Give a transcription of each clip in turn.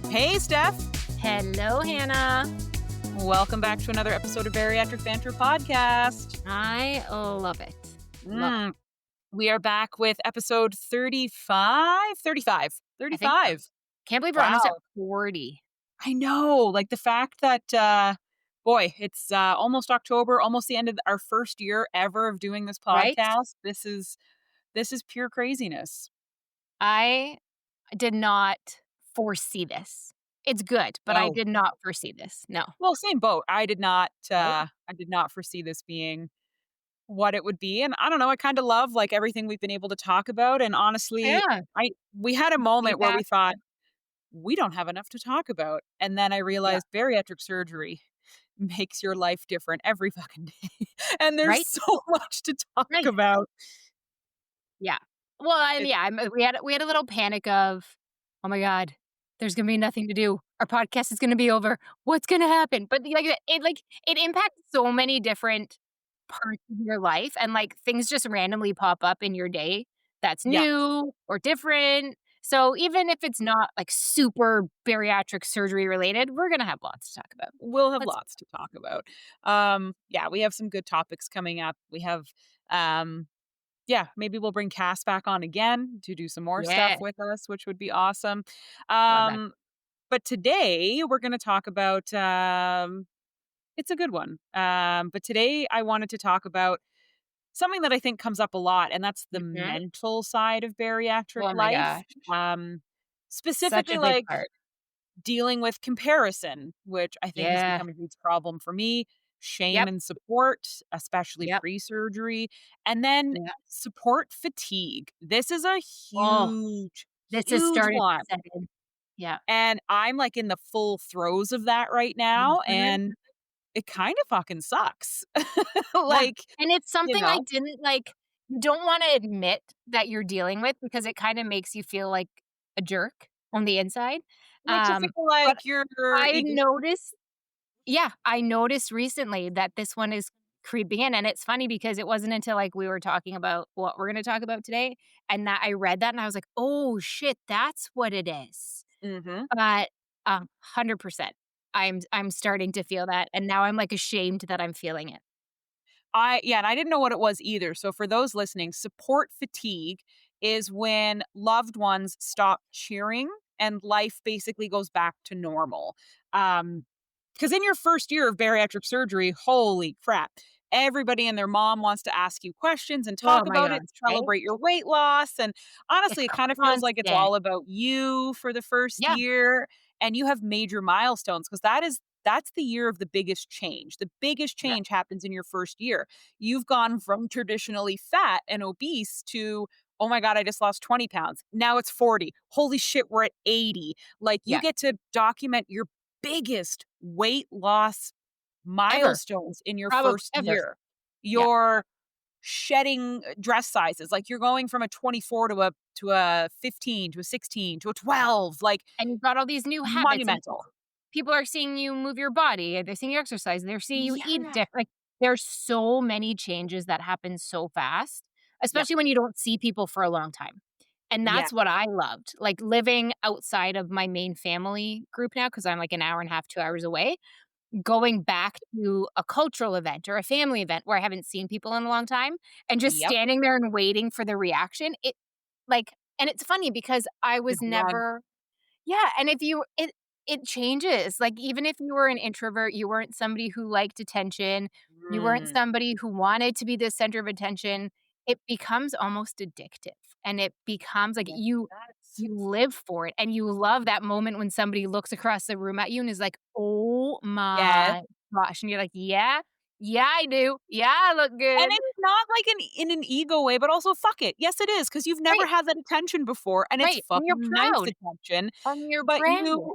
Hey, Steph. Hello, Hannah. Welcome back to another episode of Bariatric Banter Podcast. I love it. Love it. Mm, we are back with episode 35? 35. I think so. 35. Can't believe we're almost at Wow. 40. I know. Like the fact that, boy, it's almost October, almost the end of our first year ever of doing this Right? podcast. This is pure craziness. I did not foresee this. It's good, but I Oh, did not foresee this. No. well, same boat. I did not. Right? I did not foresee this being what it would be, and I don't know, I kinda love, like, everything we've been able to talk about, and honestly, Yeah. we had a moment where we Feedback. thought, "We don't have enough to talk about," and then I Yeah. realized bariatric surgery makes your life different every fucking day, and there's Right? so much to talk Right. about. Yeah. Well, and It yeah, we had a little panic of, oh my God, there's gonna be nothing to do. Our podcast is gonna be over. What's gonna happen? But it impacts so many different parts of your life, and like things just randomly pop up in your day that's yeah, new or different. So even if it's not like super bariatric surgery related, we're gonna have lots to talk about. we'll have Let's lots to talk about. Yeah, we have some good topics coming up. We have, um yeah, maybe we'll bring Cass back on again to do some more stuff Yeah, with us, which would be awesome. love that. Um But today we're going to talk about it's a good one. But today I wanted to talk about something that I think comes up a lot, and that's the Mhm. mental side of bariatric Oh my life. gosh, Um, such Specifically, a big like part. dealing with comparison, which I think has Yeah. become a huge problem for me. Shame Yep. and support, especially Yep. pre-surgery, and then Yeah. support fatigue. This is a Oh, huge, this is huge starting one. to set in. Yeah. And I'm, like, in the full throes of that right now, Mhm. and it kinda fucking sucks. Yeah, Like, and it's you something I know? didn't like you don't wanna admit that you're dealing with because it kinda makes you feel like a jerk on the inside, Makes you feel but like you're I you noticed yeah, I noticed recently that this one is creeping in, and it's funny because it wasn't until, like, we were talking about what we're gonna talk about today, and that I read that and I was like, "Oh, shit, that's what it is." Mhm. But, 100%. I'm starting to feel that, and now I'm, like, ashamed that I'm feeling it. Yeah, and I didn't know what it was either, so for those listening, support fatigue is when loved ones stop cheering and life basically goes back to normal. Because in your first year of bariatric surgery, holy crap, everybody and their mom wants to ask you questions and Oh talk my about gosh, it, right? celebrate your weight loss, and It's honestly, it kinda feels like it's constant. all about you for the first Yeah, year, and you have major milestones because that's the year of the biggest change. The biggest yeah, change happens in your first year. You've gone from traditionally fat and obese to, oh my God, I just lost 20 pounds. Now it's 40. Holy shit, we're at 80. Like you yeah, get to document your biggest weight loss ever, milestones in your probably first ever. year. Yeah, You're shedding dress sizes. Like you're going from a 24 to a 15 to a 16 to a 12. Like and you've got all these new habits, and monumental. people are seeing you move your body, they're seeing you exercise, they're seeing you eat Yeah. different. Like, there's so many changes that happen so fast, Yep. especially when you don't see people for a long time, and Yeah. that's what I loved, like, living outside of my main family group now because 'cause I'm, like, an hour and a half, 2 hours away. Going back to a cultural event or a family event where I haven't seen people in a long time and just Yep. standing there and waiting for the reaction, like and it's funny because I The was grunt. never yeah, and if you it changes, like, even if you were an introvert, you weren't somebody who liked attention, you weren't Mm. somebody who wanted to be the center of attention, it becomes almost addictive, and it becomes like Yeah. you live for it, and you love that moment when somebody looks across the room at you and is like, "Oh Yes. my gosh," and you're like, "Yeah, yeah, I do. Yeah, I look And good." it's not like in an ego way, but also fuck it. Yes, it is, because 'cause you've never Right, had that attention before, and it's right, and you're fucking nice proud, attention, and you're but branded.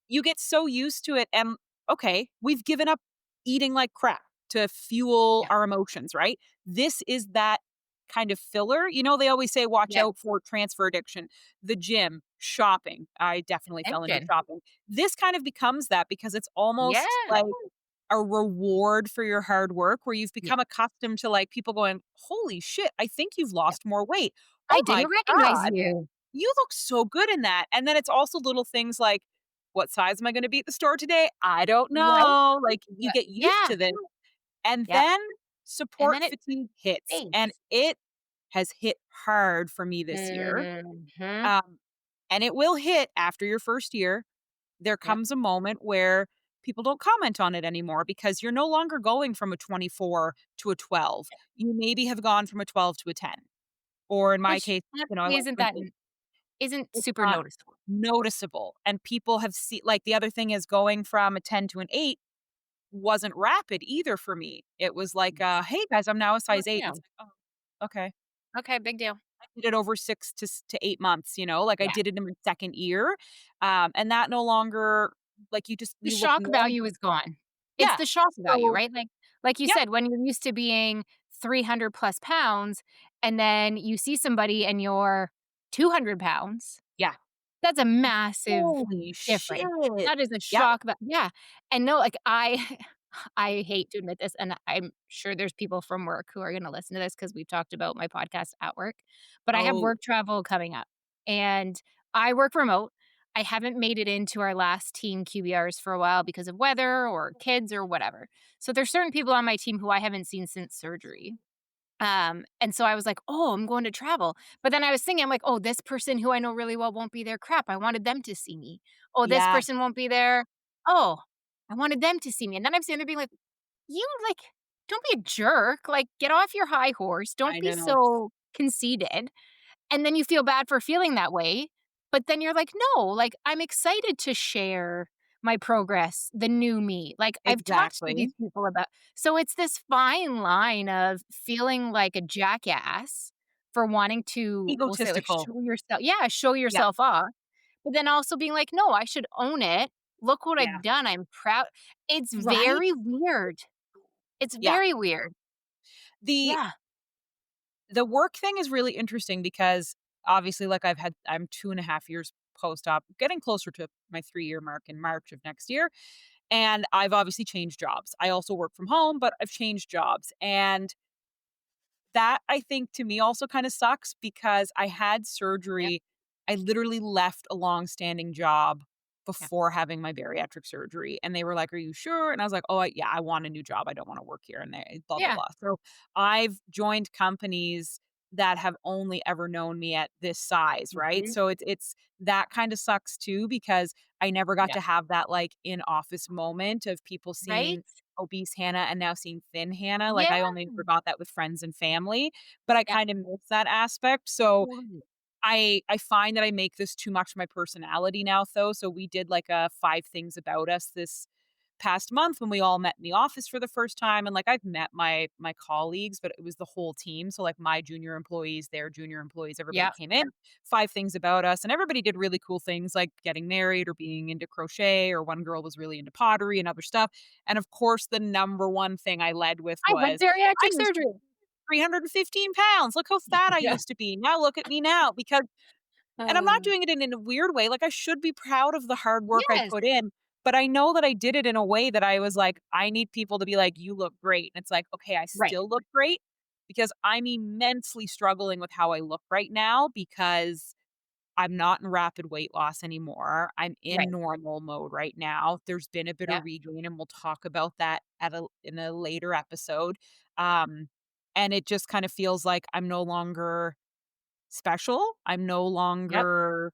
you get so used to it, and, okay, we've given up eating like crap to fuel Yeah, our emotions, right? This is that kind of filler. You know, they always say, "Watch yeah, out for transfer addiction." The gym, shopping. I definitely fell into attention. shopping. This kind of becomes that because it's Yeah, almost like a reward for your hard work where you've yeah, become accustomed to, like, people going, "Holy shit, I think you've yeah. lost more weight. I Oh my didn't recognize god." you. you look so good in that. And then it's also little things like, what size am I gonna be at the store today? I don't Right? know. Like, you Right. get used Yeah. to this, and Yep. then And support then it fatigue hits, and fades. it has hit hard for me this year. Mhm. Um, and it will hit after your first year. There Yep. comes a moment where people don't comment on it anymore because you're no longer going from a 24 to a 12. You maybe have gone from a 12 to a 10. Or in my Which case, I honestly went isn't from that 8. isn't It's super not noticeable. noticeable, and people have seen, like, the other thing is going from a 10 to an 8 wasn't rapid either for me. It was like, "Hey, guys, I'm now a Well, size 8," and it's like, "Oh, okay." okay, big deal. I did it over 6 to 8 months, like, I Yeah. did it in my 2nd year, and that no longer, like, The you look shock normal. value is gone. It's Yeah. the shock value, So right? Like you yeah, said, when you're used to being 300 plus pounds and then you see somebody and you're 200 pounds, yeah. that's a massive Holy difference. shit. That is a Yep, shock that yeah. And no, like, I I hate to admit this, and I'm sure there's people from work who are gonna listen to this because 'cause we've talked about my podcast at work, but I have oh, work travel coming up, and I work remote. I haven't made it into our last team QBRs for a while because of weather or kids or whatever. So there's certain people on my team who I haven't seen since surgery. And so I was like, "Oh, I'm going to travel." But then I was thinking, I'm like, "Oh, this person who I know really well won't be there. Crap, I wanted them to see me. Oh, this yeah, person won't be there. Oh, I wanted them to see me." And then I'm sitting there being like, "You like, don't be a jerk. Like, get off your high horse. Don't I be know. so conceited." And then you feel bad for feeling that way, but then you're like, "No, like, I'm excited to share my progress, the new me." Like, I've talked to these Exactly. people about so it's this fine line of feeling like a jackass for wanting to, we'll say, like, Egotistical. show Yep. yourself off, but then also being like, "No, I should own it. Look what Yeah. I've done. I'm proud." It's Right? very weird. It's Yeah. very weird. The Yeah. the work thing is really interesting because obviously, like, I'm 2.5 years post-op, getting closer to my 3-year mark in March of next year, and I've obviously changed jobs. I also work from home, but I've changed jobs, and that, I think, to me also kinda sucks because I had Yep. surgery. I literally left a long-standing job Yeah. before having my bariatric surgery, and they were like, "Are you sure?" And I was like, "Oh, yeah, I want a new job. I don't wanna work here," and they blah, blah, Yeah. blah. So, I've joined companies that have only ever known me at this size, right? Mhm. So, it's that kinda sucks too because I never got Yeah. to have that, like, in-office moment of people Right? seeing obese Hannah and now seeing thin Hannah. Like, Yeah. I only ever got that with friends and family, but I Yeah. kind of miss that aspect. So Totally. I find that I make this too much my personality now though. So we did like a 5 things about us this past month when we all met in the office for the first time, and like I've met my colleagues, but it was the whole team. So like my junior employees, their junior employees, everybody Yeah. came in. 5 things about us, and everybody did really cool things like getting married or being into crochet, or one girl was really into pottery and other stuff. And of course, the number one thing I led with I had was I bariatric used to surgery. be 315 pounds. Look how fat I Yeah. used to be. Now look at me now. Because and I'm not Uh, doing it in a weird way, like, I should be proud of the hard work I yes. put in, but I know that I did it in a way that I was like, "I need people to be like, 'You look great.'" And it's like, "Okay, I Right. still look great," because I'm immensely struggling with how I look right now because I'm not in rapid weight loss anymore. I'm in Right. normal mode right now. There's been a bit Yeah. of regain, and we'll talk about that in a later episode. Um, and it just kind of feels like I'm no longer special. I'm no Yep. longer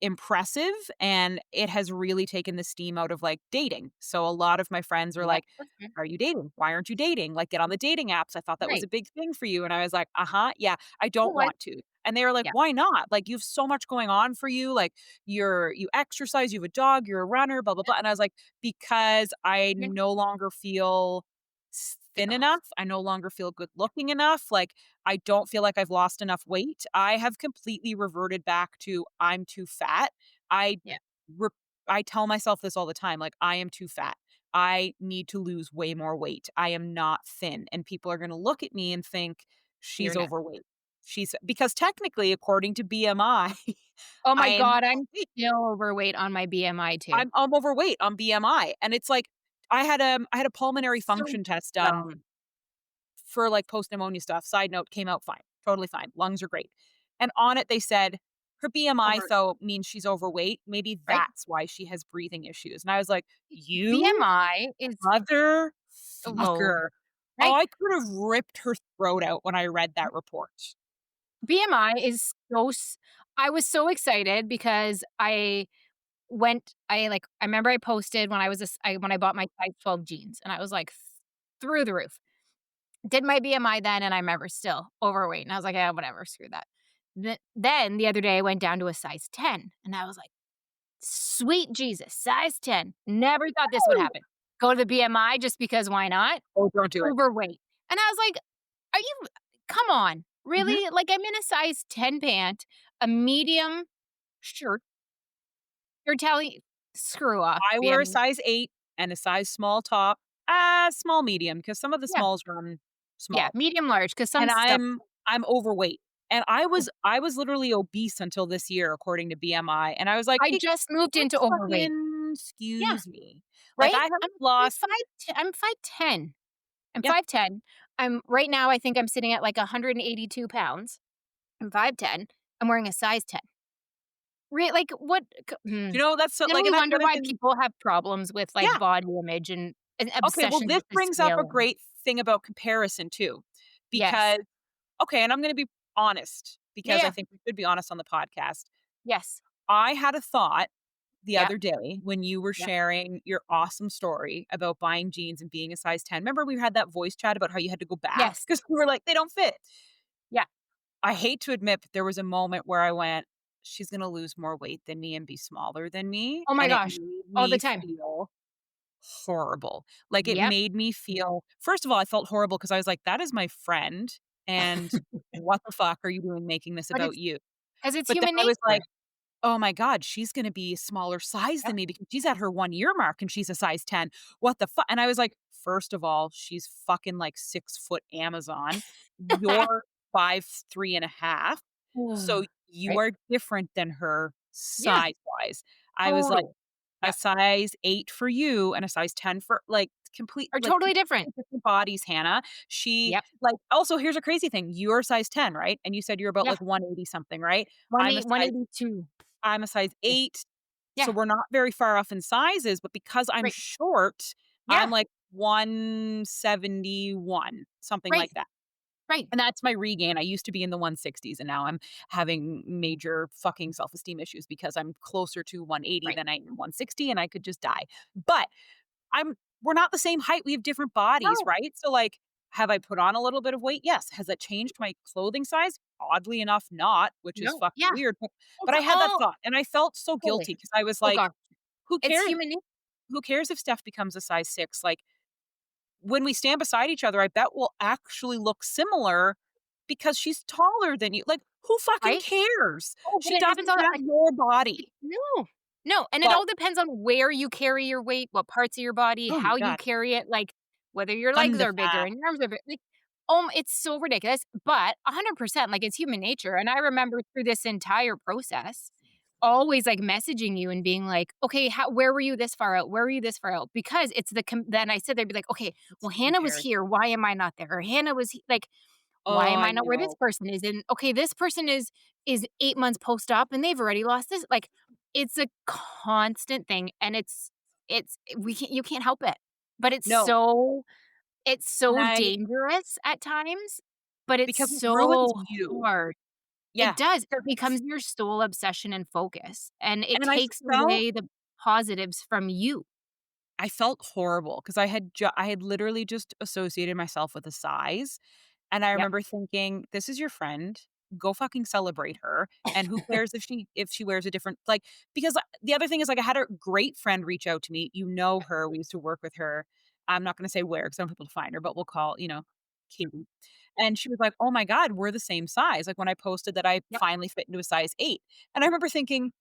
impressive, and it has really taken the steam out of, like, dating. So a lot of my friends are Yep. like, That's fair. "Are you dating? Why aren't you dating? Like, get on the dating apps. I thought that was Right. a big thing for you." And I was like, "Uh-huh, yeah, I don't It was. want to." And they were like, Yeah. "Why not? Like, you have so much going on for you. Like, you exercise, you have a dog, you're a runner, blah, blah, Yep. blah." And I was like, "Because I Yeah. no longer feel thin Enough. enough. I no longer feel good looking enough. Like, I don't feel like I've lost enough weight. I have completely reverted back to I'm too fat. I Yeah. re- I tell myself this all the time, like, I am too fat. I need to lose way more weight. I am not thin, and people are going to look at me and think You're she's not. overweight. She's because technically, according to BMI, Oh my I'm god, I'm still overweight on my BMI too. I'm overweight on BMI, and it's like I had a pulmonary So function test done dumb. for, like, post pneumonia stuff. Side note, came out fine, totally fine. Lungs are great. And on it, they said, her BMI, Over though, means she's overweight. Maybe right? that's why she has breathing issues. And I was like, "You BMI is motherfucker." low, Oh, right? I could have ripped her throat out when I read that report. BMI is so s I was so excited because I remember I posted when I was a s I when I bought my size 12 jeans, and I was, like, through the roof. Did my BMI then, and I remember still overweight, and I was like, "Yeah, whatever, screw that." Then the other day, I went down to a size 10, and I was like, "Sweet Jesus, size 10. Never thought this would happen." Go to the BMI just because why not? Oh, don't do it. Overweight. And I was like, "Are you come on, Mhm. really?" Like, I'm in a size 10 pant, a medium shirt. You're telling screw off, I wear a BMI. size 8 and a size small top, small medium, because some of the Yeah, smalls run yeah, small, medium large, because some and stuff I'm overweight, and I oh, was I was literally obese until this year according to BMI, and I was like, I just moved into overweight. fucking Yeah, excuse me." Like, right? I have I'm lost 5'10". I'm yeah, 5'10". I'm right now, I think I'm sitting at, like, 182 pounds. I'm 5'10". I'm wearing a size 10. Like, what that's so Then like, we and that's the wonder other why thing. people have problems with, like, Yeah. body image and an Okay, well, obsession this with the brings up a scale. great thing about comparison too, Yes. because okay, and I'm gonna be honest, Yeah, because I yeah. think we should be honest on the podcast. Yes. I had a thought the Yep, other day when you were yep. sharing your awesome story about buying jeans and being a size 10. Remember we had that voice chat about how you had to go back Yes. because we were like, "They don't fit." Yeah. I hate to admit, but there was a moment where I went, "She's gonna lose more weight than me and be smaller than me," Oh my and it gosh. made All the me time. feel horrible. Like, it Yep. made me feel first of all, I felt horrible because I was like, "That is my friend, and what the fuck are you doing making this But about you?" 'cause it's But then human I was like, nature. "Oh my god, she's gonna be a smaller size Yep. than me because she's at her 1-year mark and she's a size 10. What the fuck?" And I was like, "First of all, she's fucking like 6 foot Amazon. You're 5'3" and a half, so you Right? are different than her Yeah, size-wise." I was like, totally. "A Yep. size 8 for you and a size 10 for" like, Are totally different. completely different bodies, Hannah. She Yep. like, also, here's a crazy thing, you're a size 10, right? And you said you're about, Yeah. like, 180 something, right? One I'm a eight one size eighty two. I'm a size Yeah. 8, so Yeah. we're not very far off in sizes, but because I'm Right. short, I'm Yeah. like 171, something Right. like that. Right. And that's my regain. I used to be in the 160s, and now I'm having major fucking self-esteem issues because I'm closer to 180 Right. than I am 160, and I could just die. But I'm we're not the same height, we have different bodies, No. right? So, like, have I put on a little bit of weight? Yes. Has that changed my clothing size? Oddly enough, not, which is No. fucking Yeah. weird, but It's I had that all thought, and I felt so totally. guilty because I was Oh like, gosh. "Who It's cares? human nature. Who cares if Steph becomes a size 6?" Like, when we stand beside each other, I bet we'll actually look similar because she's taller than you. Like, who fucking Right? cares? Oh, but She it doesn't happens all have like your body. no. No, and it But all depends on where you carry your weight, what parts of your body, oh my how you god, carry it, like, whether your tons legs of are bigger fat. and your arms are big like, it's so ridiculous, but 100%, like, it's human nature, and I remember through this entire process, always, like, messaging you and being like, "Okay, how where were you this far out? Where were you this far out?" Because it's then I said they'd be like, "Okay, It's well, the Hannah was comparison. here, why am I not there?" Or Hannah was he like, "Why Oh, am I I not where this know. person is?" And, "Okay, this person is 8 months post-op and they've already lost this." Like, it's a constant thing, and it's we can't you can't help it. But No, it's and so I dangerous at times, but it's because it ruins so you. hard. It Yeah, does. It 'cause becomes your sole obsession and focus, and it and I takes felt away the positives from you. I felt horrible because I had literally just associated myself with a size, and I Yep. remember thinking, "This is your friend, go fucking celebrate her, and who cares if she wears a different" like, because the other thing is, like, I had a great friend reach out to me, you know her, we used to work with her. I'm not gonna say where because I don't want people to find her, but we'll call, Katie, and she was like, "Oh my god, we're the same size," like, when I posted that I Yep. finally fit into a size 8, and I remember thinking,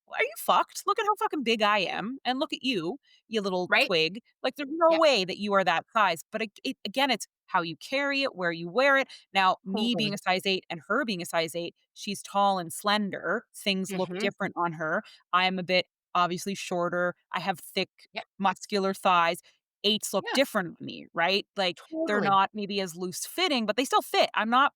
are you fucked? Look at how fucking big I am, and look at you, you little Right? twig. Like, there's no Yep. way that you are that size. But again, it's how you carry it, where you wear it. Now, me being Totally. a size 8 and her being a size 8, she's tall and slender. Things look Mhm. different on her. I am a bit obviously shorter. I have thick, Yep. muscular thighs. 8s look Yeah. different on me, right? Like, they're Totally. not maybe as loose fitting, but they still fit. I'm not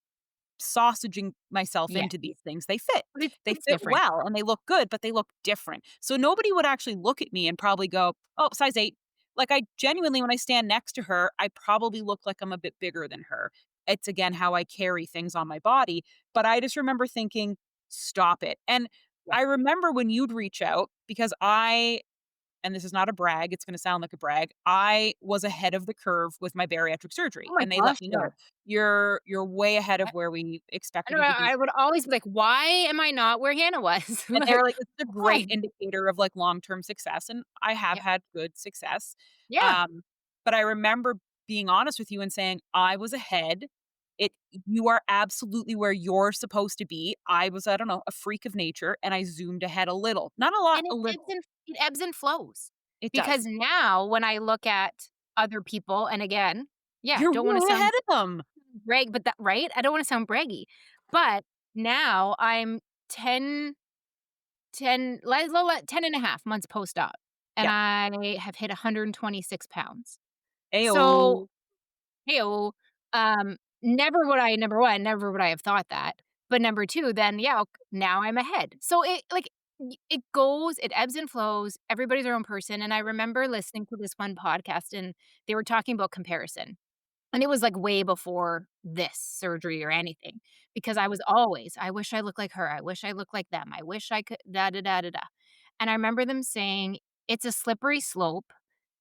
sausaging myself Yeah, into these things. They fit. but They it's fit different. well and they look good, but they look different. So nobody would actually look at me and probably go, "Oh, size 8." Like I genuinely when I stand next to her, I probably look like I'm a bit bigger than her. It's again how I carry things on my body, but I just remember thinking, "Stop it." And Yeah. I remember when you'd reach out because I and this is not a brag, it's gonna sound like a brag, I was ahead of the curve with my bariatric Oh surgery, my and they let gosh, me know, yeah. "You're way ahead I of where we I expected know you to be." I would always be like, "Why am I not where Hannah was?" And they Like, were like, "This is a great "Why?" indicator of, like, long-term success," and I have Yeah. had good success, Yeah. um, but I remember being honest with you and saying, "I was ahead. It You are absolutely where you're supposed to be. I was, I don't know, a freak of nature, and I zoomed ahead a little. Not a lot, And a little." it ebbs and flows. It Because does. now when I look at other people and again, yeah, You're don't wanna way ahead sound of them. but that right? I don't wanna sound braggy, but now I'm 10 and a half months post-op, and Yeah. I have hit 126 pounds. So, Ayo. heyo, never would I number 1, never would I have thought that, but number 2, then, yeah, now I'm ahead. So it like, it ebbs and flows, everybody's their own person, and I remember listening to this one podcast, and they were talking about comparison. And it was, like, way before this surgery or anything because I was always, "I wish I looked like her. I wish I looked like them. I wish I could da da da da da." And I remember them saying, "It's a slippery slope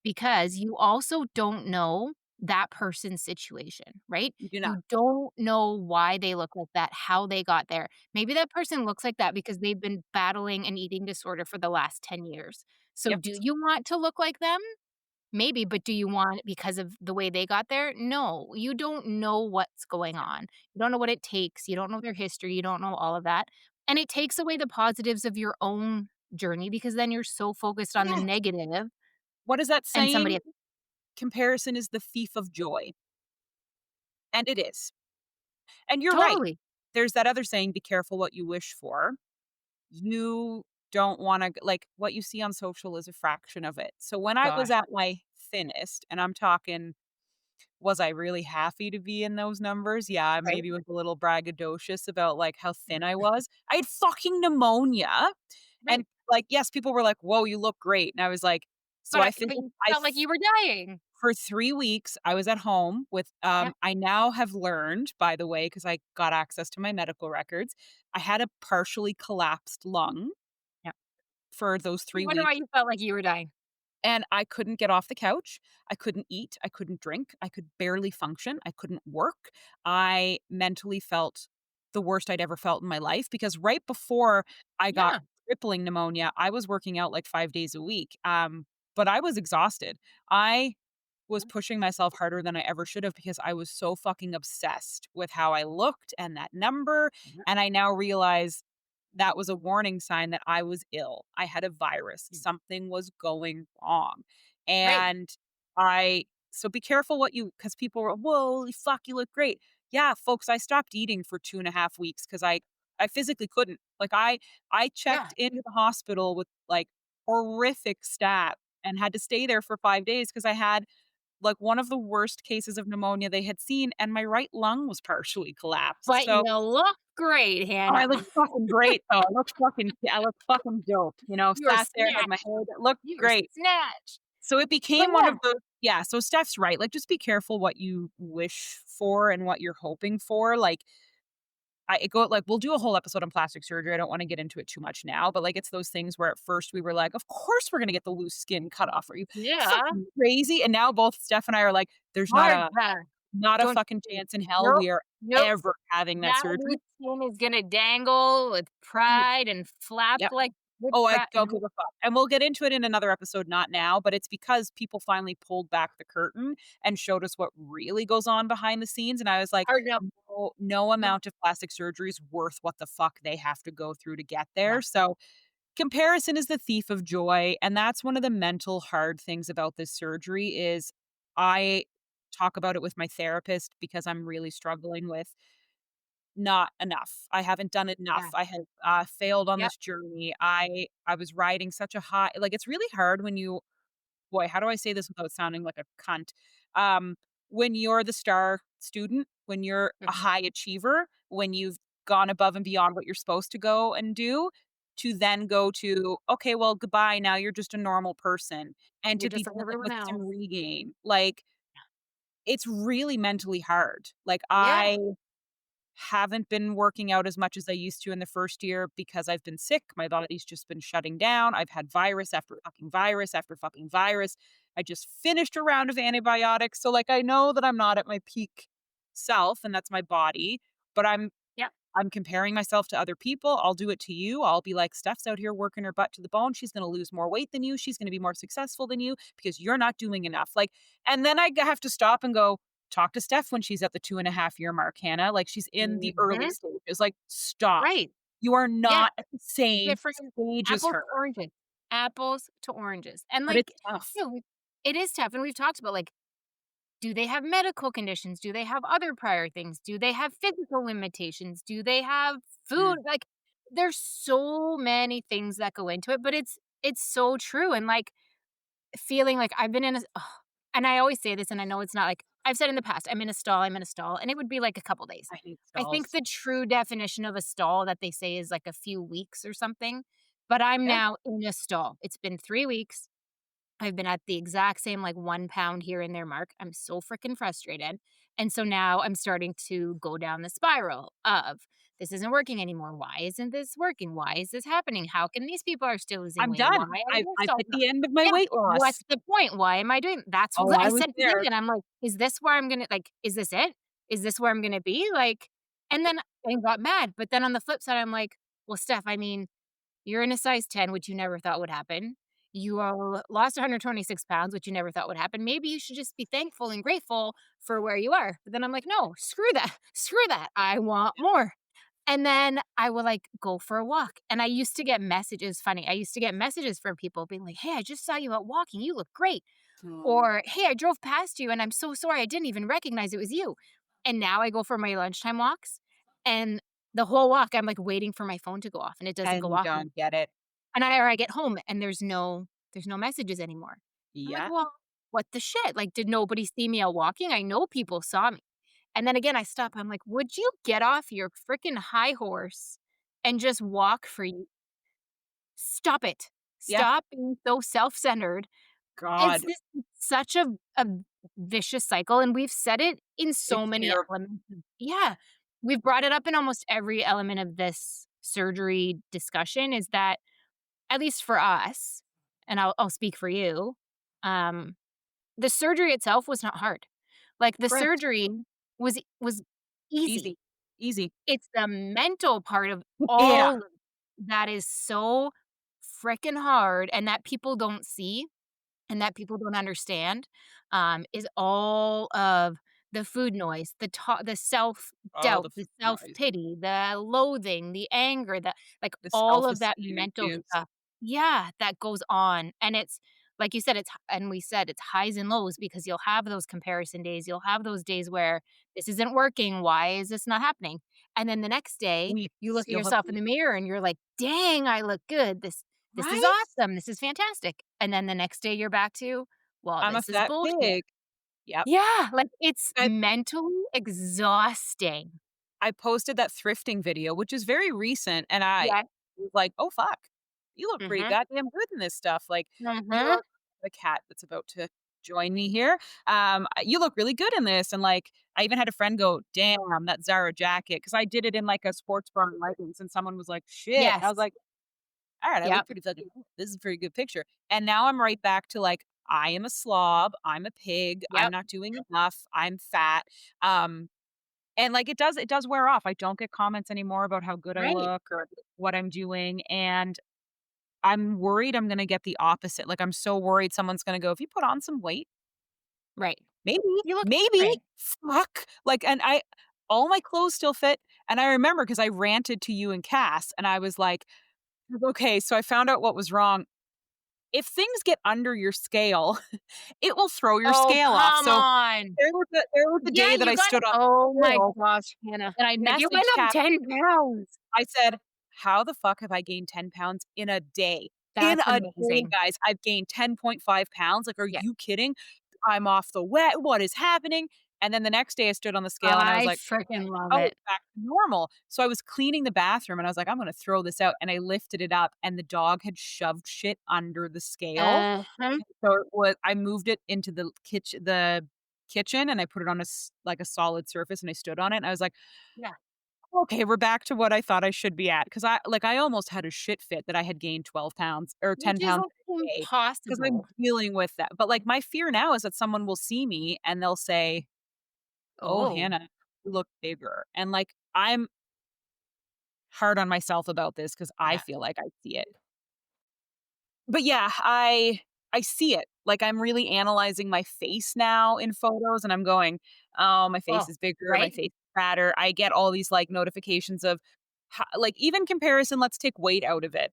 because you also don't know that person's situation, right? You do not. You don't know why they look like that, how they got there. Maybe that person looks like that because they've been battling an eating disorder for the last 10 years. So Yep. do you want to look like them? Maybe, but do you want it because of the way they got there? No, you don't know what's going on. You don't know what it takes. You don't know their history. You don't know all of that. And it takes away the positives of your own journey because then you're so focused on the Yes. negative What is that and somebody saying? Comparison is the thief of joy, and it is. And you're right. totally. There's that other saying, "Be careful what you wish for." You don't wanna like, what you see on social is a fraction of it. So when I was Gosh, at my thinnest, and I'm talking, was I really happy to be in those numbers? Yeah, I right? maybe was a little braggadocious about, like, how thin I was. I had fucking pneumonia, Right. and, like, yes, people were like, "Whoa, you look great," and I was like, so But you felt like you were dying. for 3 weeks, I was at home with, Yep. I now have learned, by the way, because I got access to my medical records, I had a partially collapsed lung Yep. for those I 3 wonder why weeks, you felt like you were dying. and I couldn't get off the couch, I couldn't eat, I couldn't drink, I could barely function, I couldn't work. I mentally felt the worst I'd ever felt in my life because right before I got Yeah. crippling pneumonia, I was working out like 5 days a week, but I was exhausted. I was pushing myself harder than I ever should have because I was so fucking obsessed with how I looked and that number, Yep. and I now realize that was a warning sign that I was ill. I had a virus. Mm. Something was going wrong. Right. And I so be careful what you because people were, "Whoa, fuck, you look great." Yeah, folks, I stopped eating for 2.5 weeks because I physically couldn't. Like I Yeah. checked into the hospital with like horrific stat and had to stay there for 5 days because I had like one of the worst cases of pneumonia they had seen, and my right lung was partially collapsed. But you So look great, oh, I Hannah. look fucking great though. I look fucking dope, You're sat there, had my snatched. hair that looked You're great. snatched. So it But became one yeah. of those yeah, so Steph's right, like, just be careful what you wish for and what you're hoping for, like, we'll do a whole episode on plastic surgery, I don't wanna get into it too much now, but, like, it's those things where at first we were like, "Of course we're gonna get the loose skin cut off. Are you Yeah. fucking crazy?" And now both Steph and I are like, "There's Hard not a don't fucking chance in hell nope, we are nope. ever having that That surgery." loose skin is gonna dangle with pride and flap Yep. like with Oh, I pride. don't give a fuck, and we'll get into it in another episode, not now, but it's because people finally pulled back the curtain and showed us what really goes on behind the scenes, and I was like, Hard no. No No. amount of plastic surgery is worth what the fuck they have to go through to get Yeah. there." So, comparison is the thief of joy, and that's one of the mental hard things about this surgery is I talk about it with my therapist because I'm really struggling with not enough. I haven't done enough. Yeah. I have, failed on Yep. this journey. I was riding such a high like, it's really hard when you boy, how do I say this without sounding like a cunt? Um, when you're the star student, when you're a Mhm. high achiever, when you've gone above and beyond what you're supposed to go and do, to then go to, "Okay, well, goodbye, now you're just a normal person," and You're to be just like done everyone with else. some regain. Like, it's really mentally hard. Like, Yeah. I haven't been working out as much as I used to in the first year because I've been sick. My body's just been shutting down. I've had virus after fucking virus after fucking virus. I just finished a round of antibiotics. So like I know that I'm not at my peak self and that's my body, but Yep. I'm comparing myself to other people. I'll do it to you. I'll be like, Steph's out here working her butt to the bone. She's going to lose more weight than you. She's going to be more successful than you because you're not doing enough. Like, and then have to stop and go, talk to Steph when she's at the 2.5 year mark, Hannah. Like, she's in the early Mhm. stages. Like, stop. Right. You are Yeah. not at the same Different stage as apples her. to oranges. Apples to oranges. And, But it's like, tough. you know, it is tough, and we've talked about, like, do they have medical conditions? Do they have other prior things? Do they have physical limitations? Do they have food? Mm, Like, there's so many things that go into it, but it's so true, and, like, feeling like I've been in a ugh, and I always say this, and I know it's not like I've said in the past, I'm in a stall, and it would be like a couple days. I hate I think stalls. the true definition of a stall that they say is like a few weeks or something, but I'm Yeah. now in a stall. It's been 3 weeks. I've been at the exact same, like, 1 pound here and there mark. I'm so freaking frustrated, and so now I'm starting to go down the spiral of, "This isn't working anymore. Why isn't this working? Why is this happening? How come these people are still losing I'm weight? Why done. are their I've stalls hit not?" the end of my Yeah, weight what's loss. the point? Why am I doing that's Oh, what I I was said to there. David, I'm like, "Is this where I'm gonna like, is this it? Is this where I'm gonna be?" Like, and then I got mad, but then on the flip side, I'm like, "Well, Steph, I mean, you're in a size 10, which you never thought would happen. You lost 126 pounds, which you never thought would happen. Maybe you should just be thankful and grateful for where you are." But then I'm like, "No, screw that. Screw that. I want more." And then I will, like, go for a walk, and I used to get messages funny, I used to get messages from people being like, "Hey, I just saw you out walking, you look great." Oh, Or, "Hey, I drove past you, and I'm so sorry, I didn't even recognize it was you." And now I go for my lunchtime walks, and the whole walk, I'm, like, waiting for my phone to go off, and it doesn't and go you off, don't get it. and I get home, and there's no messages anymore. I'm like, Yeah. "Well, what the shit? Like, did nobody see me out walking? I know people saw me." And then again, I stop, I'm like, "Would you get off your freaking high horse and just walk for you? Stop it. Yeah. Stop being so self-centered." It's God, this such a vicious cycle, and we've said it in so it's many terrible. elements of yeah. We've brought it up in almost every element of this surgery discussion is that, at least for us, and I'll speak for you, um, the surgery itself was not hard. Like, the Correct. surgery was easy. Easy. Easy. It's the mental part of Yeah. all that is so fricking hard and that people don't see and that people don't understand, is all of the food noise, the All self-doubt, the the food noise, self-pity, the loathing, the anger, like, the all of that self-esteem mental issues. stuff yeah, that goes on, and it's like you said, and we said it's highs and lows because you'll have those comparison days, you'll have those days where, "This isn't working, why is this not happening?" And then the next day, you Weeks. look at You'll have yourself in the weeks. mirror and you're like, "Dang, I look good. This is Right? awesome. This is fantastic." And then the next day you're back to, "Well, I'm a this is fat bullshit." pig. Yep. Yeah, like, it's I mentally exhausting. I posted that thrifting video, which is very recent, and I Yeah. was like, "Oh, fuck. You look pretty Mhm. goddamn good in this stuff." Like, Mhm. you're the cat that's about to join me here. "You look really good in this," and, like, I even had a friend go, "Damn, that Zara jacket," because I did it in, like, a sports bra and leggings, and someone was like, "Shit." And I Yes. was like, "Alright, I look Yep. pretty fucking good. This is a pretty good picture." And now I'm right back to, like, I am a slob, I'm a pig, I'm Yep. not doing enough, I'm fat, and, like, it does wear off. I don't get comments anymore about how good I Right. look or what I'm doing, and I'm worried I'm gonna get the opposite. Like, I'm so worried someone's gonna go, "Have you put on some weight?" Right. Maybe, You look maybe, great. fuck. Like, and all my clothes still fit, and I remember because I ranted to you and Cass, and I was like, "Okay, so I found out what was wrong. If things get under your scale, it will throw your Oh, scale off." come So, on. there was the Yeah, day that you I got stood on oh the my scale, gosh, Hannah. and I Like, you went messaged up Cass. 10 pounds. I said, "How the fuck have I gained 10 pounds in a day?" In That's a day, amazing. guys, I've gained 10.5 pounds. Like, are Yeah. you kidding? I'm off the wet. What is happening? And then the next day I stood on the scale and I was I like, freaking love "Oh, it. it's back to normal." So I was cleaning the bathroom and I was like, "I'm gonna throw this out." And I lifted it up and the dog had shoved shit under the scale. Uh-huh. So it was I moved it into the kitchen and I put it on like a solid surface and I stood on it and I was like, Yeah. "Okay, we're back to what I thought I should be at." Because I almost had a shit fit that I had gained 12 pounds or 10 Which is, pounds like, in a day because 'cause I'm impossible. dealing with that. But, like, my fear now is that someone will see me and they'll say, "Oh, Oh, Hannah, you look bigger." And, like, I'm hard on myself about this because I yeah. feel like I see it. But yeah, I see it. Like, I'm really analyzing my face now in photos, and I'm going, "Oh, my Oh, face is bigger, my right? face is fatter." I get all these, like, notifications of ho like, even comparison, let's take weight out of it.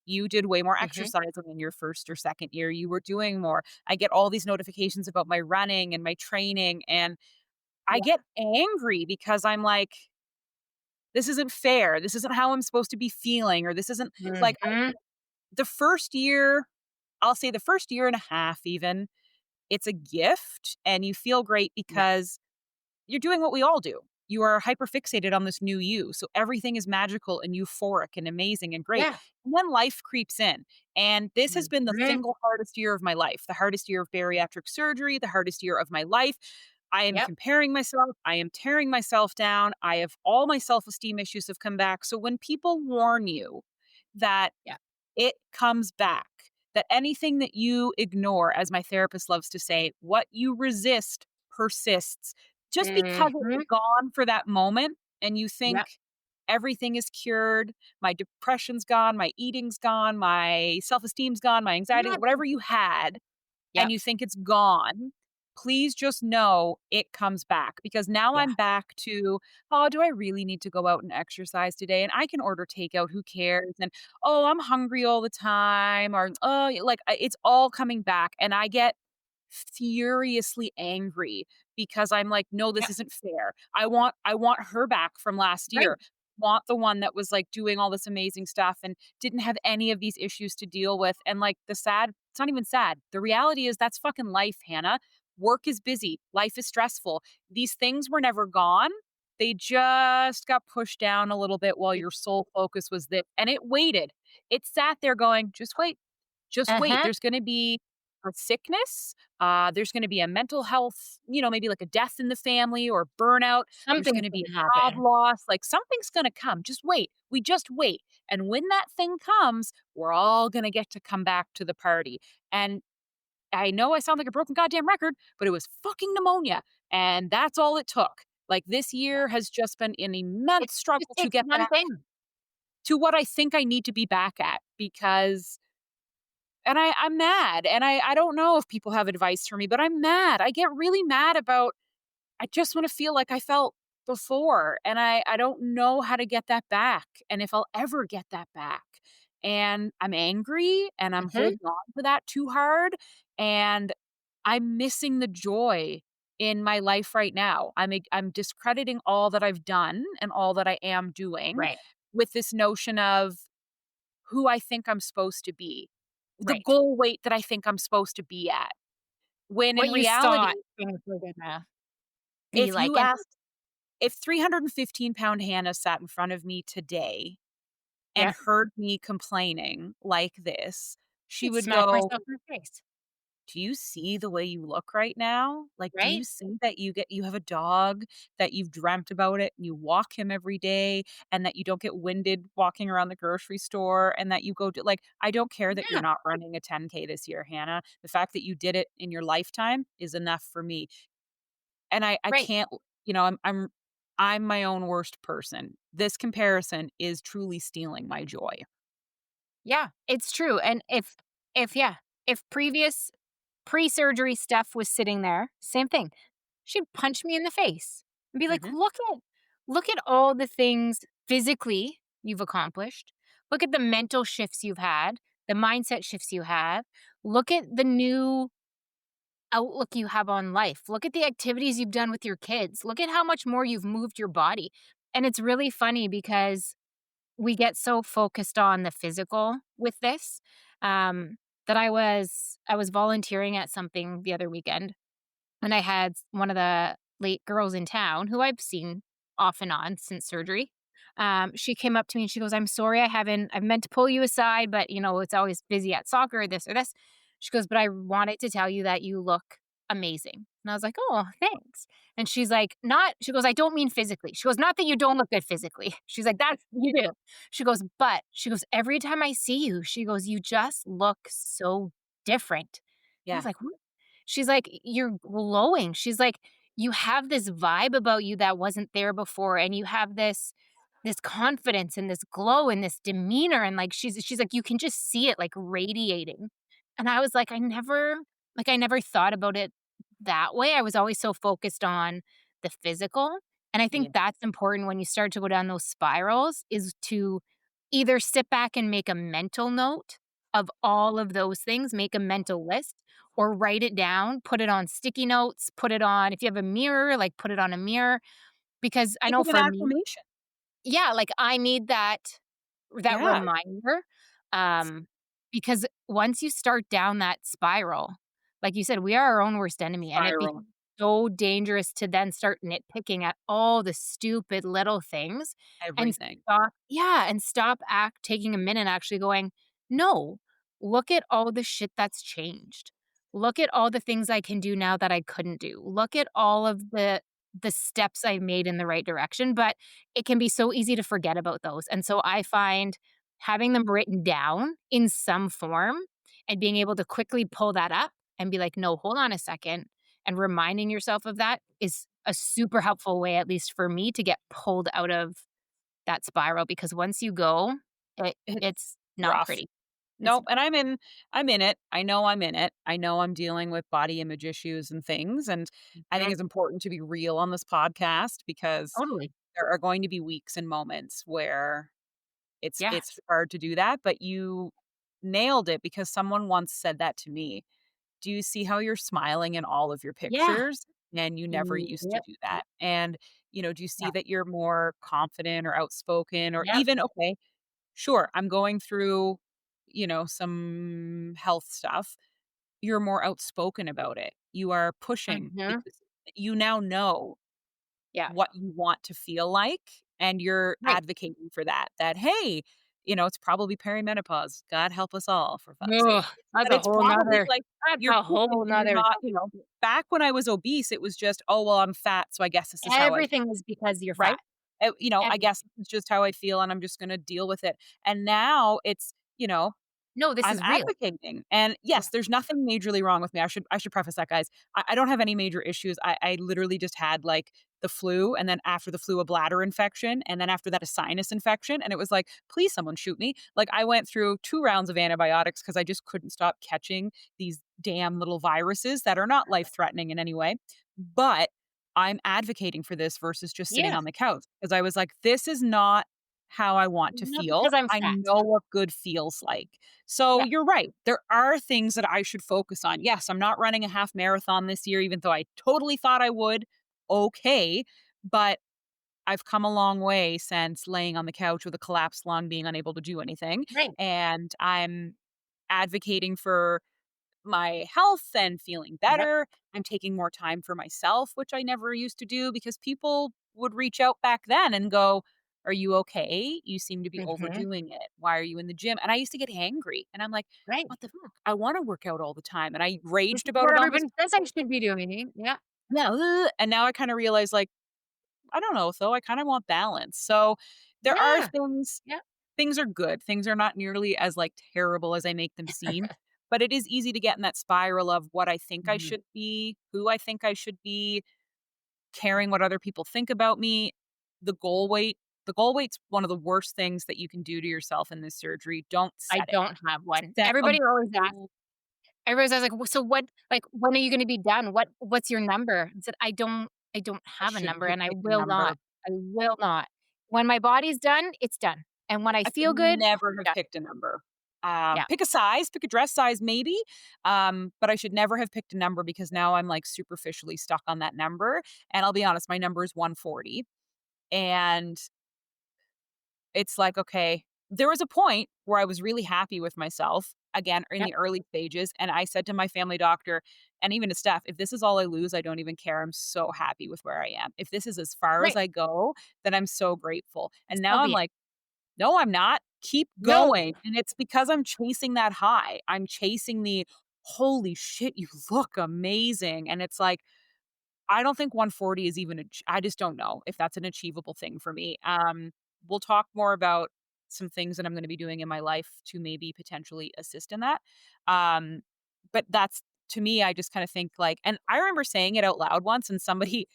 You did way more Mhm. exercising in your 1st or 2nd year, you were doing more. I get all these notifications about my running and my training, and I Yeah. get angry because I'm like, "This isn't fair. This isn't how I'm supposed to be feeling," or, "This isn't" like, Mhm. the 1st year I'll say the 1st year and a half even, it's a gift and you feel great Yeah. because you're doing what we all do. You are hyperfixated on this new you. So everything is magical and euphoric and amazing and great. Yeah. And then life creeps in. And this has been the Mhm. single hardest year of my life, the hardest year of bariatric surgery, the hardest year of my life. I am Yep. comparing myself. I am tearing myself down. I have all my self esteem issues have come back. So when people warn you that Yeah. it comes back, that anything that you ignore, as my therapist loves to say, what you resist persists. Just because it's Mhm. gone for that moment and you Yep. think everything is cured, my depression's gone, my eating's gone, my self-esteem's gone, my anxiety, Not whatever you had, and Yep. you think it's gone, please just know it comes back because now Yeah. I'm back to, oh, do I really need to go out and exercise today? And I can order takeout, who cares? And oh, I'm hungry all the time, or oh, it's all coming back. And I get furiously angry because I'm like, no, this Yeah. isn't fair. I want her back from last Right. year. Want the one that was like doing all this amazing stuff and didn't have any of these issues to deal with. And like it's not even sad. The reality is that's fucking life, Hannah. Work is busy, life is stressful. These things were never gone. They just got pushed down a little bit while It your sole focus was this. And it waited. It sat there going, just wait, just wait. Uh-huh. There's going to be a sickness. There's going to be a mental health, maybe like a death in the family or burnout. There's going Something's to be gonna a job happen. loss. Like something's going to come. Just wait. We just wait. And when that thing comes, we're all going to get to come back to the party. And I know I sound like a broken goddamn record, but it was fucking pneumonia. And that's all it took. Like this Yeah. year has just been an immense It just struggle to takes get one back thing. to what I think I need to be back at because and I'm mad, and I don't know if people have advice for me, but I'm mad. I get really mad about I just wanna feel like I felt before, and I don't know how to get that back, and if I'll ever get that back. And I'm angry, and I'm Mhm. holding on to that too hard, and I'm missing the joy in my life right now. I'm discrediting all that I've done and all that I am doing Right. with this notion of who I think I'm supposed to be, the Right. goal weight that I think I'm supposed to be at. When in What you reality, thought things were gonna be if like, you and asked if 315-pound Hannah sat in front of me today and Yep. heard me complaining like this, she I'd would smack go, myself in the face. "Do you see the way you look right now? Like, do you Right? see that you have a dog, that you've dreamt about it, and you walk him every day, and that you don't get winded walking around the grocery store, and that you go to like, I don't care that you're Yeah. not running a 10K this year, Hannah. The fact that you did it in your lifetime is enough for me." And I Right. can't, I'm my own worst person. This comparison is truly stealing my joy. Yeah, it's true, and if yeah, if previous pre-surgery Steph was sitting there, same thing. She'd punch me in the face and be like, Mhm. look at all the things physically you've accomplished. Look at the mental shifts you've had, the mindset shifts you have. Look at the new outlook you have on life. Look at the activities you've done with your kids. Look at how much more you've moved your body." And it's really funny because we get so focused on the physical with this, that I was volunteering at something the other weekend, and I had one of the athlete girls in town who I've seen off and on since surgery. She came up to me and she goes, "I'm sorry, I've meant to pull you aside, but it's always busy at soccer, this or this." She goes, "But I wanted to tell you that you look amazing." And I was like, "Oh, thanks." And she's like, "Not," she goes, "I don't mean physically." She goes, "Not that you don't look good physically." She's like, "That's you do." She goes, "But," she goes, "every time I see you," she goes, "you just look so different." I was Yeah. like, "What?" She's like, "You're glowing." She's like, "You have this vibe about you that wasn't there before, and you have this confidence and this glow and this demeanor." And, like, she's like, "You can just see it, like, radiating." And I was like, I never thought about it that way. I was always so focused on the physical, and I think Yeah. that's important when you start to go down those spirals, is to either sit back and make a mental note of all of those things, make a mental list, or write it down, put it on sticky notes, put it on, if you have a mirror, like, put it on a mirror, because I Think know of an for me, affirmation. yeah, like, I need that Yeah. reminder, um, because once you start down that spiral, like you said, we are our own worst enemy, and it Spiral. becomes so dangerous to then start nitpicking at all the stupid little things, and Everything. stop act taking a minute and actually going, "No, look at all the shit that's changed. Look at all the things I can do now that I couldn't do. Look at all of the steps I've made in the right direction." But it can be so easy to forget about those, and so I find having them written down in some form and being able to quickly pull that up and be like, "No, hold on a second," and reminding yourself of that is a super helpful way, at least for me, to get pulled out of that spiral, because once you go, It's it's not rough. pretty. It's Nope, and I'm in it. I know I'm in it. I know I'm dealing with body image issues and things, and I think Mhm. it's important to be real on this podcast because Totally. there are going to be weeks and moments where it's Yes. hard to do that, but you nailed it because someone once said that to me. "Do you see how you're smiling in all of your Yeah. pictures? And you never used to Yep. do that." And, do you Yeah. see that you're more confident or outspoken or Yep. even, okay, sure, I'm going through, some health stuff. You're more outspoken about it. You are pushing Mhm. because you now know Yeah. what you want to feel like, and you're Right. advocating for that, "Hey, it's probably perimenopause. God help us all, for fuck's Ugh, sake." that's But a it's whole probably, 'nother like, that's you're a pushing whole and you're 'nother not back when I was obese, it was just, "Oh, well, I'm fat, so I guess this is how I." everything is because you're Right? fat. I Everything. guess this is just how I feel, and I'm just gonna deal with it. And now it's, No, this I'm is real. advocating, and Yeah. yes, there's nothing majorly wrong with me. I should preface that, guys. I don't have any major issues. I literally just had, like, the flu, and then after the flu, a bladder infection, and then after that, a sinus infection, and it was like, "Please, someone shoot me." Like, I went through 2 rounds of antibiotics because I just couldn't stop catching these damn little viruses that are not life-threatening in any way, but I'm advocating for this versus just sitting Yeah. on the couch because I was like, "This is not how I want to Not feel. because I'm I fat. know what good feels like." So Yeah. you're right. There are things that I should focus on. Yes, I'm not running a half marathon this year, even though I totally thought I would. Okay. But I've come a long way since laying on the couch with a collapsed lung, being unable to do anything. Right. And I'm advocating for my health and feeling Yep. better. I'm taking more time for myself, which I never used to do because people would reach out back then and go, "Are you okay? You seem to be Mhm. overdoing it. Why are you in the gym?" And I used to get angry. And I'm like, Right. "What the fuck? I want to work out all the time." And I This raged is about what it on this. everybody says I should be doing. Yeah. Yeah. And now I kind of realize, like, I don't know, though. I kind of want balance. So there are Yeah. things, Yeah. things are good. Things are not nearly as, like, terrible as I make them seem. But it is easy to get in that spiral of what I think I Mhm. should be, who I think I should be, caring what other people think about me. The goal weight, the goal weight's one of the worst things that you can do to yourself in this surgery. Don't I set it. don't have one. Set a Everybody always asks. goal. Everybody's always like, "Well, so what, like, when are you gonna be done? What's your number?" I said, "I don't I have a number, shouldn't have and I picked a will not. number. I will not. When my body's done, it's done, and when I I should feel good, never have done." picked a number. Yeah. Pick a size, pick a dress size maybe, but I should never have picked a number because now I'm, like, superficially stuck on that number, and I'll be honest, my number is 140, and it's like, okay, there was a point where I was really happy with myself, again, in Yep. the early stages, and I said to my family doctor and even to Steph, "If this is all I lose, I don't even care. I'm so happy with where I am. If this is as far as Right. I go, then I'm so grateful." And So now I'm be it. like, "No, I'm not. Keep No. going." And it's because I'm chasing that high. I'm chasing the, "Holy shit, you look amazing." And it's like, I don't think 140 is even I just don't know if that's an achievable thing for me. We'll talk more about some things that I'm gonna be doing in my life to maybe potentially assist in that. Um, but that's to me, I just kinda think like, and I remember saying it out loud once and somebody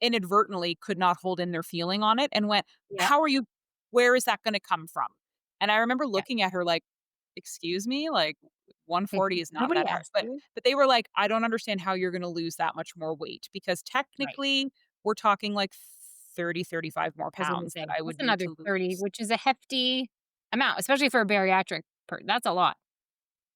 inadvertently could not hold in their feeling on it and went, Yep. "How are you where is that gonna come from?" And I remember Yep. looking at her like, "Excuse me? Like, 140 is not Nobody that hard." asked you. But they were like, "I don't understand how you're gonna lose that much more weight because Right. technically we're talking like 30, 35 more I was gonna pounds that say, I that's would need another to 30, lose." which is a hefty amount, especially for a bariatric that's a lot,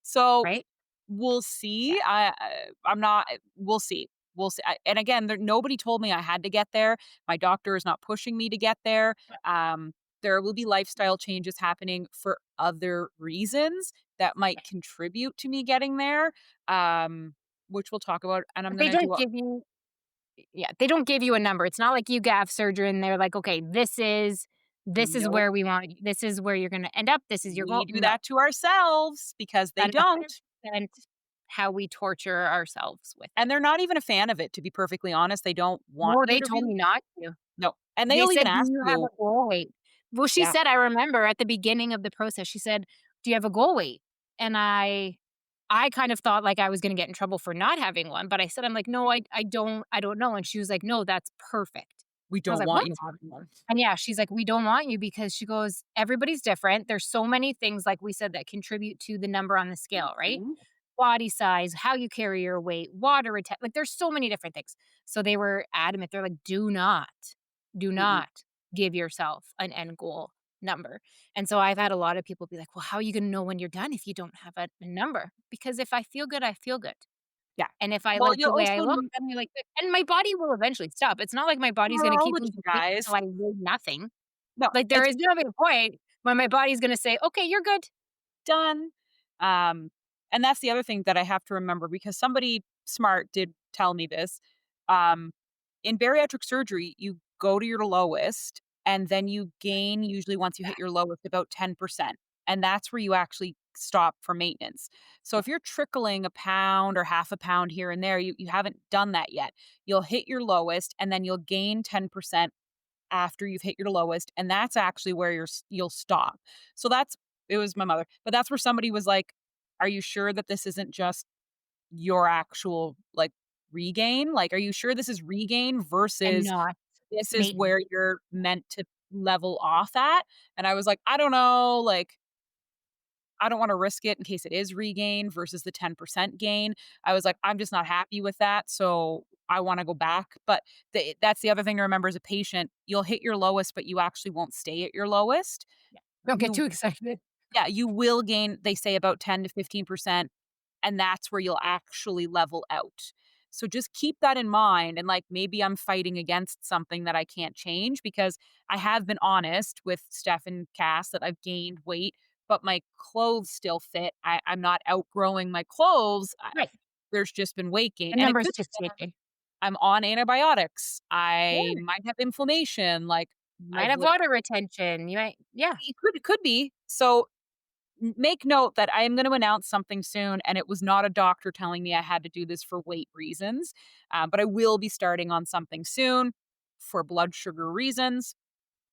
So, right? we'll Yeah. see. I'm not we'll see. We'll see. And again, nobody told me I had to get there. My doctor is not pushing me to get there. Um, there will be lifestyle changes happening for other reasons that might Right. contribute to me getting there, which we'll talk about, and I'm But they gonna do don't a give you yeah, they don't give you a number. It's not like you have surgery and they're like, "Okay, this is nope. where we want you. This is where you're gonna end up. This is your goal." We do No. that to ourselves because they That is don't, 100% how we torture ourselves with it. and they're not even a fan of it, to be perfectly honest. They don't want No, you they to told really me not to. no, and They they'll even said, "Do ask you have you. a goal weight?" Well, she Yeah, said, I remember at the beginning of the process, she said, "Do you have a goal weight?" And I kind of thought like I was gonna get in trouble for not having one, but I said, I'm like, "No, I don't know." And she was like, "No, that's perfect." we I was don't like, want "What?" you having one. And yeah, she's like, "We don't want you," because she goes, "Everybody's different. There's so many things, like we said, that contribute to the number on the scale, right? Mhm, Body size, how you carry your weight, water retention, like, there's so many different things." So they were adamant. They're like, do mm-mm. not give yourself an end goal number." And so I've had a lot of people be like, "Well, how are you gonna know when you're done if you don't have a number?" Because if I feel good, I feel good. Yeah. And if I Well, like the you'll way I also look, then you're like, "Good." And my body will eventually stop. It's not like my body's gonna all keep of you losing weight guys. until I weigh nothing. No, Like, there it's is gonna be a point when my body's gonna say, "Okay, you're good." done. Um, and that's the other thing that I have to remember because somebody smart did tell me this. Um, in bariatric surgery, you go to your lowest and then you gain usually once you hit Back. your lowest about 10%. And that's where you actually stop for maintenance. So Yeah. if you're trickling a pound or half a pound here and there, you haven't done that yet. You'll hit your lowest and then you'll gain 10% after you've hit your lowest, and that's actually where you'll stop. So that's it was my mother, but that's where somebody was like, "Are you sure that this isn't just your actual, like, regain? Like, are you sure this is regain And versus not this is maintenance. where you're meant to level off at?" And I was like, "I don't know, like, I don't wanna risk it in case it is regain versus the 10% gain." I was like, "I'm just not happy with that, so I wanna go back." But that's the other thing to remember as a patient, you'll hit your lowest, but you actually won't stay at your lowest. Yeah. Don't get You too excited. yeah, you will gain, they say, about 10 to 15%, and that's where you'll actually level out. So just keep that in mind, and, like, maybe I'm fighting against something that I can't change because I have been honest with Steph and Cass that I've gained weight, but my clothes still fit. I'm not outgrowing my clothes. Right. There's just been weight gain, The and it number's could just be that changing. I'm on antibiotics. I Yeah. might have inflammation, like, Might I've have water retention. You might yeah. it could be. So make note that I am going to announce something soon, and it was not a doctor telling me I had to do this for weight reasons, but I will be starting on something soon for blood sugar reasons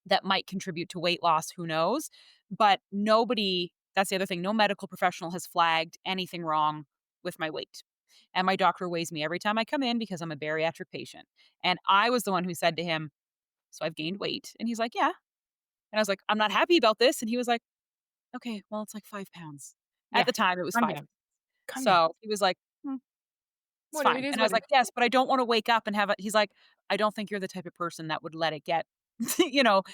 that might contribute to weight loss. Who knows? But nobody, that's the other thing, no medical professional has flagged anything wrong with my weight. And my doctor weighs me every time I come in because I'm a bariatric patient. And I was the one who said to him, "So I've gained weight." And he's like, "Yeah." And I was like, "I'm not happy about this." And he was like, "Okay, well, it's like 5 pounds." At Yeah. the time, it was Calm 5. down. Calm down. So he was like, "Hmm, it's What it fine." is And I was what it like, "Yes, but I don't wanna wake up and have a." He's like, "I don't think you're the type of person that would let it get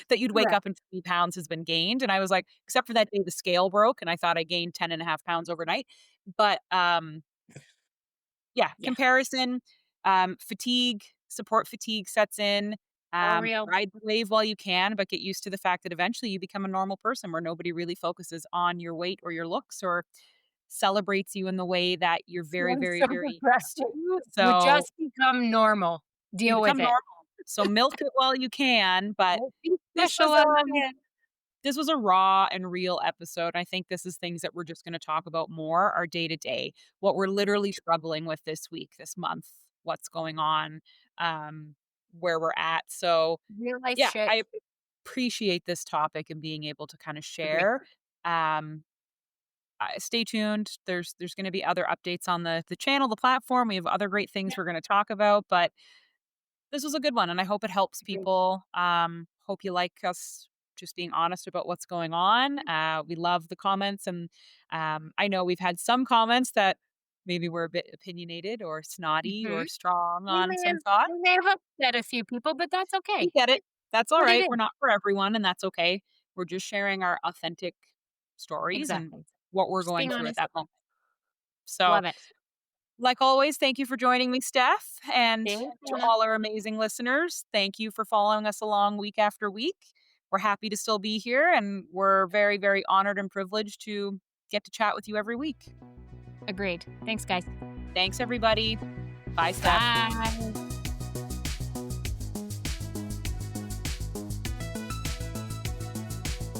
that you'd wake correct. up and 50 pounds has been gained." And I was like, except for that day the scale broke and I thought I gained 10.5 pounds overnight. But, yeah, Yeah. comparison, support fatigue sets in. For real. Ride the wave while you can, but get used to the fact that eventually you become a normal person where nobody really focuses on your weight or your looks or celebrates you in the way that you're very, I'm very, so very used depressed. to. You So just become normal. you Deal become with it. normal. So milk it while you can, but Don't be this special was while you can. this was a raw and real episode. I think this is things that we're just going to talk about more our day to day, what we're literally struggling with this week, this month, what's going on, um, where we're at. So, Real life yeah, shit. I appreciate this topic and being able to kind of Agree. share. Um, stay tuned. There's going to be other updates on the channel, the platform. We have other great things Yeah, we're going to talk about, but this was a good one, and I hope it helps agree. people. Hope you like us just being honest about what's going on. We love the comments, and I know we've had some comments that maybe were a bit opinionated or snotty or Mhm. strong They on may some have thoughts. they may have upset a few people, but that's We okay. get it. That's all What it right. is. We're not for everyone, and that's okay. We're just sharing our authentic stories and Exactly. what we're Just going being through at honest. that moment. So, Love it. like always, thank you for joining me, Steph. And Thanks, to Anna. all our amazing listeners, thank you for following us along week after week. We're happy to still be here, and we're very, very honored and privileged to get to chat with you every week. Agreed. Thanks, guys. Thanks, everybody. Bye, Steph. Bye.